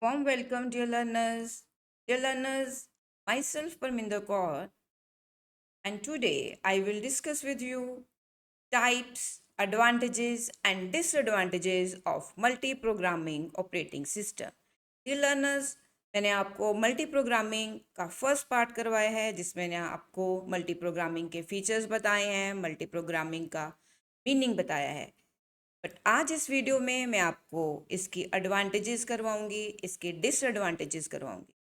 Warm welcome, dear learners. Dear learners, myself Parminder Kaur, and today I will discuss with you types, advantages, and disadvantages of multi-programming operating system. Dear learners, मैंने आपको multi programming का first part करवाया है जिसमें मैंने आपको multi programming के features बताए हैं, मल्टी प्रोग्रामिंग का मीनिंग बताया है। बट आज इस वीडियो में मैं आपको इसकी एडवांटेजेस करवाऊंगी, इसके डिसएडवांटेजेस करवाऊंगी।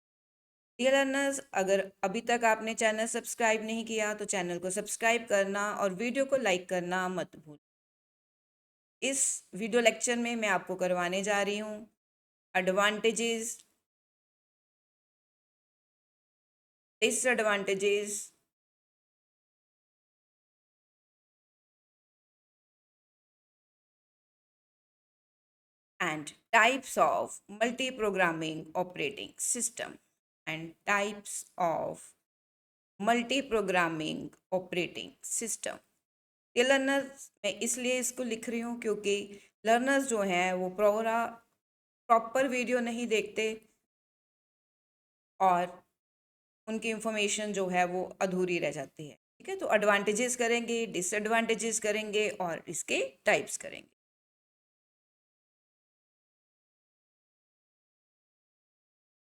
डियर लर्नर्स, अगर अभी तक आपने चैनल सब्सक्राइब नहीं किया तो चैनल को सब्सक्राइब करना और वीडियो को लाइक करना मत भूल। इस वीडियो लेक्चर में मैं आपको करवाने जा रही हूँ advantages, disadvantages and types of multi-programming operating system and types of multi-programming operating system। ये लर्नर्स मैं इसलिए इसको लिख रही हूँ क्योंकि लर्नर्स जो हैं वो प्रॉपर वीडियो नहीं देखते और उनकी इंफॉर्मेशन जो है वो अधूरी रह जाती है। ठीक है, तो एडवांटेजेस करेंगे, डिसएडवांटेजेस करेंगे और इसके टाइप्स करेंगे।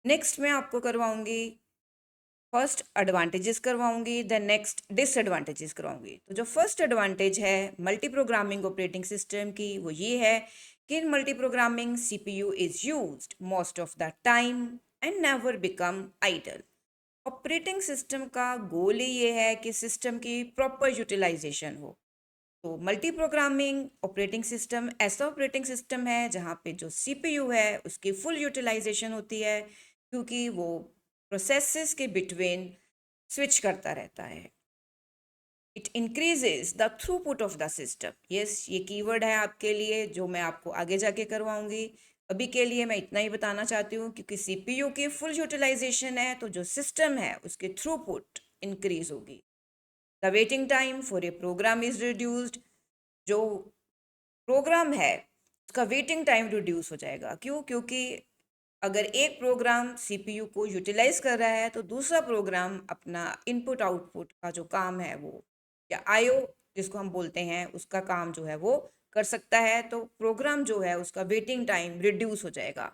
नेक्स्ट मैं आपको करवाऊंगी फर्स्ट एडवांटेजेस करवाऊंगी, देन नेक्स्ट डिसएडवांटेजेस करवाऊंगी। तो जो फर्स्ट एडवांटेज है मल्टी प्रोग्रामिंग ऑपरेटिंग सिस्टम की वो ये है कि in multi programming CPU is used most of the time and never become idle. Operating system का गोल ही ये है कि सिस्टम की प्रॉपर यूटिलाइजेशन हो। तो मल्टी प्रोग्रामिंग ऑपरेटिंग सिस्टम ऐसा ऑपरेटिंग सिस्टम है जहाँ पे जो सीपीयू है उसकी फुल यूटिलाइजेशन होती है, क्योंकि वो प्रोसेसेस के बिटवीन स्विच करता रहता है। It increases the throughput of the system. Yes, ये कीवर्ड है आपके लिए जो मैं आपको आगे जाके करवाऊंगी। अभी के लिए मैं इतना ही बताना चाहती हूँ क्योंकि सीपीयू की फुल यूटिलाइजेशन है तो जो सिस्टम है उसकी थ्रूपुट इंक्रीज होगी। The waiting time for a program is reduced. जो प्रोग्राम है उसका वेटिंग टाइम रिड्यूस हो जाएगा। क्यों? क्योंकि अगर एक प्रोग्राम सीपीयू को यूटिलाइज कर रहा है तो दूसरा प्रोग्राम अपना इनपुट आउटपुट का जो काम है वो, या आईओ जिसको हम बोलते हैं, उसका काम जो है वो कर सकता है। तो प्रोग्राम जो है उसका वेटिंग टाइम रिड्यूस हो जाएगा।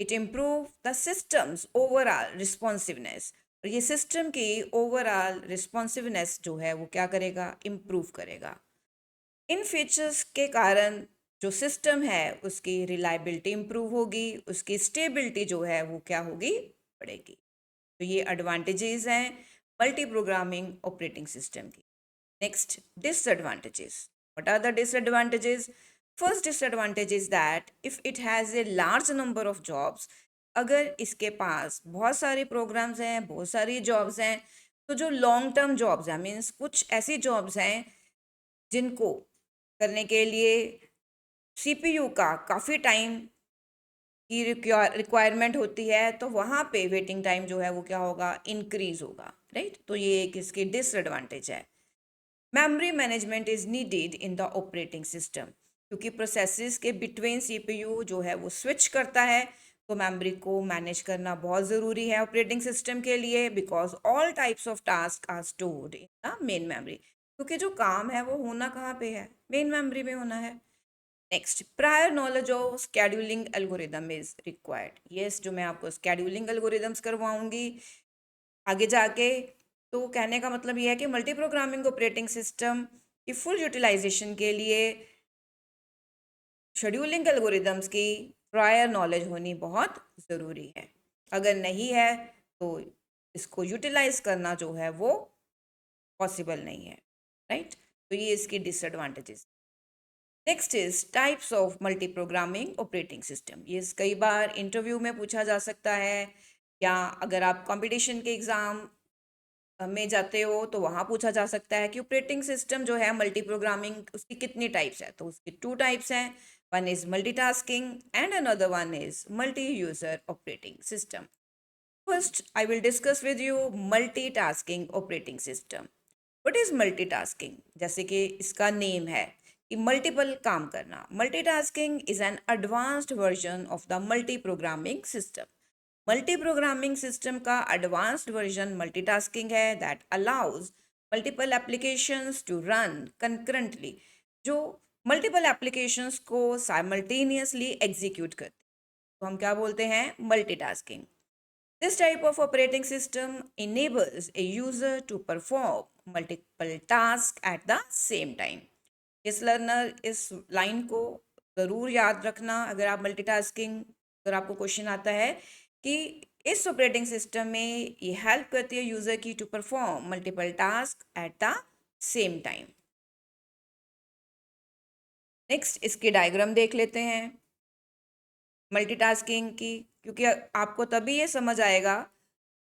It improve the systems overall responsiveness. और ये सिस्टम की ओवरऑल रिस्पॉन्सिवनेस जो है वो क्या करेगा? इम्प्रूव करेगा। इन फीचर्स के कारण जो सिस्टम है उसकी रिलायबिलिटी इंप्रूव होगी, उसकी स्टेबिलिटी जो है वो क्या होगी? बढ़ेगी। तो ये एडवांटेजेस हैं मल्टी प्रोग्रामिंग ऑपरेटिंग सिस्टम की। Next, disadvantages. What are the disadvantages? First disadvantage is that if it has a large number of jobs. अगर इसके पास बहुत सारे प्रोग्राम्स हैं, बहुत सारी जॉब्स हैं, तो जो लॉन्ग टर्म जॉब्स हैं, मीन्स कुछ ऐसी जॉब्स हैं जिनको करने के लिए सीपीयू का काफ़ी टाइम की रिक्वायरमेंट होती है, तो वहाँ पे वेटिंग टाइम जो है वो क्या होगा? इंक्रीज होगा। राइट, तो ये एक इसकी डिसएडवांटेज है। Memory management is needed in the operating system. क्योंकि प्रोसेसेस के बिटवीन सीपीयू जो है वो स्विच करता है, तो मेमोरी को मैनेज करना बहुत ज़रूरी है ऑपरेटिंग सिस्टम के लिए, because all types of task are stored in the main memory. क्योंकि जो काम है वो होना कहाँ पे है? मेन मेमोरी में होना है। Next, prior knowledge of scheduling algorithm is required. Yes, जो मैं आपको स्केड्यूलिंग एल्गोरिदम्स करवाऊंगी आगे जाके, तो कहने का मतलब ये है कि मल्टी प्रोग्रामिंग ऑपरेटिंग सिस्टम की फुल यूटिलाइजेशन के लिए शेड्यूलिंग एल्गोरिदम्स की प्रायर नॉलेज होनी बहुत ज़रूरी है। अगर नहीं है तो इसको यूटिलाइज करना जो है वो पॉसिबल नहीं है। राइट, तो ये इसकी disadvantages. Next is types of multi programming operating system. ये कई बार इंटरव्यू में पूछा जा सकता है, या अगर आप कंपटीशन के एग्ज़ाम में जाते हो तो वहाँ पूछा जा सकता है कि ऑपरेटिंग सिस्टम जो है मल्टी प्रोग्रामिंग उसकी कितनी टाइप्स है। तो उसकी टू टाइप्स हैं। One is multitasking and another one is multi user operating system. First I will discuss with you multitasking operating system. What is multitasking? जैसे कि इसका नेम है कि मल्टीपल काम करना। Multitasking is an advanced version of the multi programming system. Multi programming system का advanced version multitasking है that allows multiple applications to run concurrently, जो मल्टीपल एप्लीकेशंस को साइमल्टेनियसली एग्जीक्यूट करते हैं, तो हम क्या बोलते हैं, multitasking. This type of operating system enables a user to perform multiple tasks at the same time. इस लर्नर इस लाइन को ज़रूर याद रखना अगर आप मल्टीटास्किंग, अगर आपको क्वेश्चन आता है कि इस ऑपरेटिंग सिस्टम में ये हेल्प करती है यूज़र की to perform multiple task at the same time. Next इसकी डायग्राम देख लेते हैं मल्टीटास्किंग की, क्योंकि आपको तभी ये समझ आएगा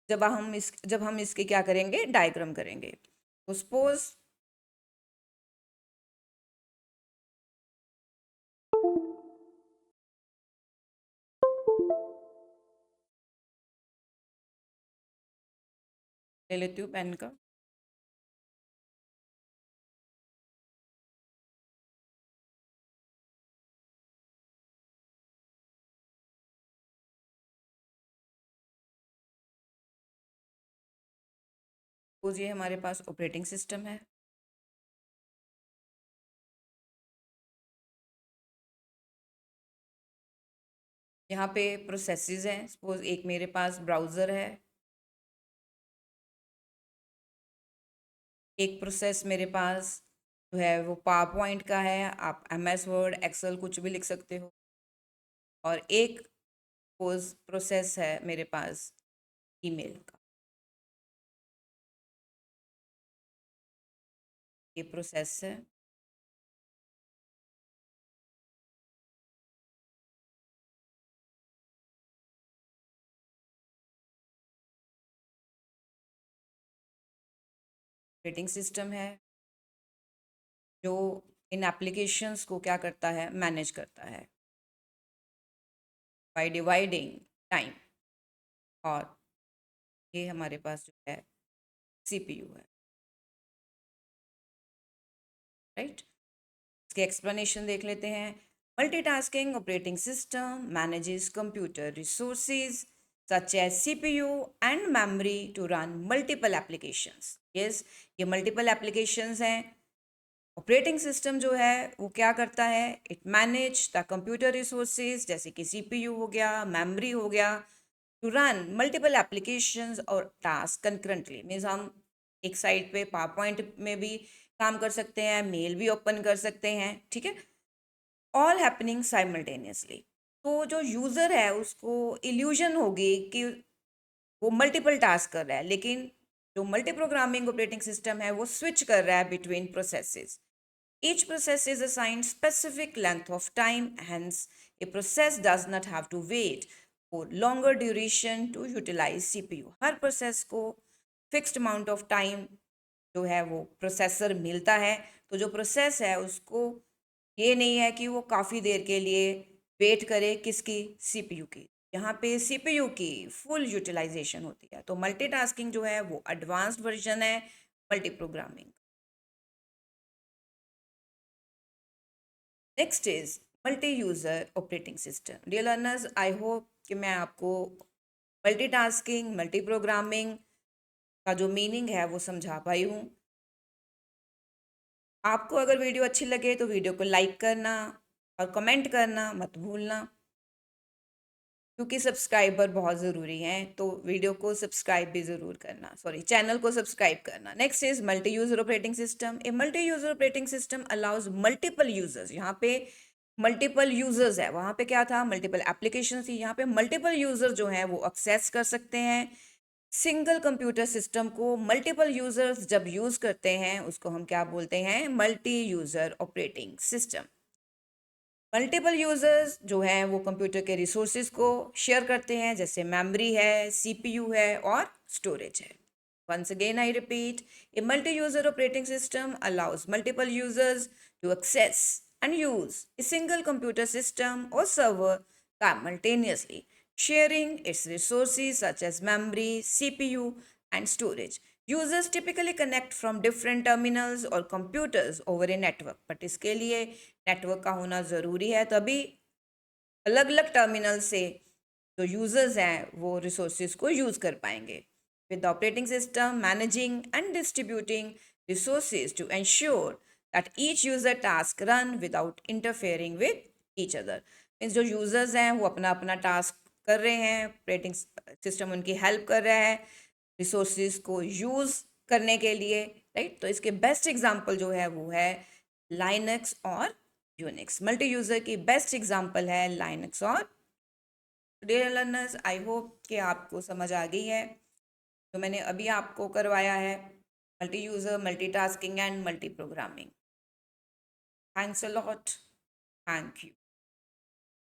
जब हम इसके क्या करेंगे, डायग्राम करेंगे। तो सपोज ले लेती हूँ पेन का। सपोज ये हमारे पास ऑपरेटिंग सिस्टम है, यहाँ पे प्रोसेसेस हैं। सपोज एक मेरे पास ब्राउज़र है, एक प्रोसेस मेरे पास जो है वो पावर पॉइंट का है, आप MS वर्ड एक्सेल कुछ भी लिख सकते हो, और एक सपोज प्रोसेस है मेरे पास ईमेल का, ये प्रोसेस है। ऑपरेटिंग सिस्टम है जो इन एप्लीकेशंस को क्या करता है, मैनेज करता है बाय डिवाइडिंग टाइम। और ये हमारे पास जो है CPU है, राइट। इसके एक्सप्लेनेशन देख लेते हैं। Multitasking operating system manages computer resources such as CPU and memory to run multiple applications. Yes, ये मल्टीपल एप्लीकेशंस हैं। ऑपरेटिंग सिस्टम जो है वो क्या करता है, it manage the computer resources, जैसे कि CPU हो गया, मेमोरी हो गया, टू रन मल्टीपल एप्लीकेशंस और टास्क कंकरेंटली। मीन्स हम एक साइड पे पावर पॉइंट में भी काम कर सकते हैं, मेल भी ओपन कर सकते हैं, ठीक है, ऑल हैपनिंग साइमल्टेनियसली। तो जो यूज़र है उसको इल्यूजन होगी कि वो मल्टीपल टास्क कर रहा है, लेकिन जो मल्टी प्रोग्रामिंग ऑपरेटिंग सिस्टम है वो स्विच कर रहा है between processes. Each process is assigned specific length of time, hence a process does not have to wait for longer duration to utilize CPU. Her process को fixed amount of time जो है वो processor मिलता है, तो जो process है उसको ये नहीं है कि वो काफ़ी देर के लिए वेट करे किसकी, CPU की। यहाँ पे CPU की फुल यूटिलाइजेशन होती है। तो मल्टीटास्किंग जो है वो एडवांस्ड वर्जन है multi programming. Next is multi user operating system. Dear learners, I hope कि मैं आपको मल्टीटास्किंग, मल्टी प्रोग्रामिंग का जो मीनिंग है वो समझा पाई हूँ। आपको अगर वीडियो अच्छी लगे तो वीडियो को लाइक करना और कमेंट करना मत भूलना, क्योंकि सब्सक्राइबर बहुत ज़रूरी हैं, तो वीडियो को सब्सक्राइब भी ज़रूर करना, सॉरी चैनल को सब्सक्राइब करना। Next is multi user operating system. A multi user operating system allows multiple users. यहाँ पे मल्टीपल यूजर्स है, वहाँ पे क्या था, मल्टीपल एप्लीकेशन थी, यहाँ पे मल्टीपल यूजर जो हैं वो एक्सेस कर सकते हैं सिंगल कंप्यूटर सिस्टम को। मल्टीपल यूजर्स जब यूज़ करते हैं उसको हम क्या बोलते हैं, multi user operating system. Multiple users जो हैं वो कंप्यूटर के रिसोर्सेज को शेयर करते हैं, जैसे मेमोरी है, CPU है और स्टोरेज है। Once again, I repeat, a multi-user operating system allows multiple users to access and use a single computer system or server simultaneously, sharing its resources such as memory, CPU, and storage. Users typically connect from different terminals और computers over a network, but इसके लिए network का होना ज़रूरी है, तभी अलग अलग टर्मिनल से जो यूजर्स हैं वो रिसोर्सेज को यूज़ कर पाएंगे. With the operating system managing and distributing resources to ensure that each user task run without interfering with each other. Means जो यूजर्स हैं वो अपना अपना टास्क कर रहे हैं, ऑपरेटिंग सिस्टम उनकी हेल्प कर रहा है रिसोर्सेज को यूज़ करने के लिए, राइट. तो इसके बेस्ट एग्जांपल जो है वो है लाइनक्स और यूनिक्स. मल्टी यूज़र की बेस्ट एग्जांपल है लाइनक्स और. डियर लर्नर्स, आई होप कि आपको समझ आ गई है तो मैंने अभी आपको करवाया है multi user, multitasking and multi programming. Thanks a lot. Thank you.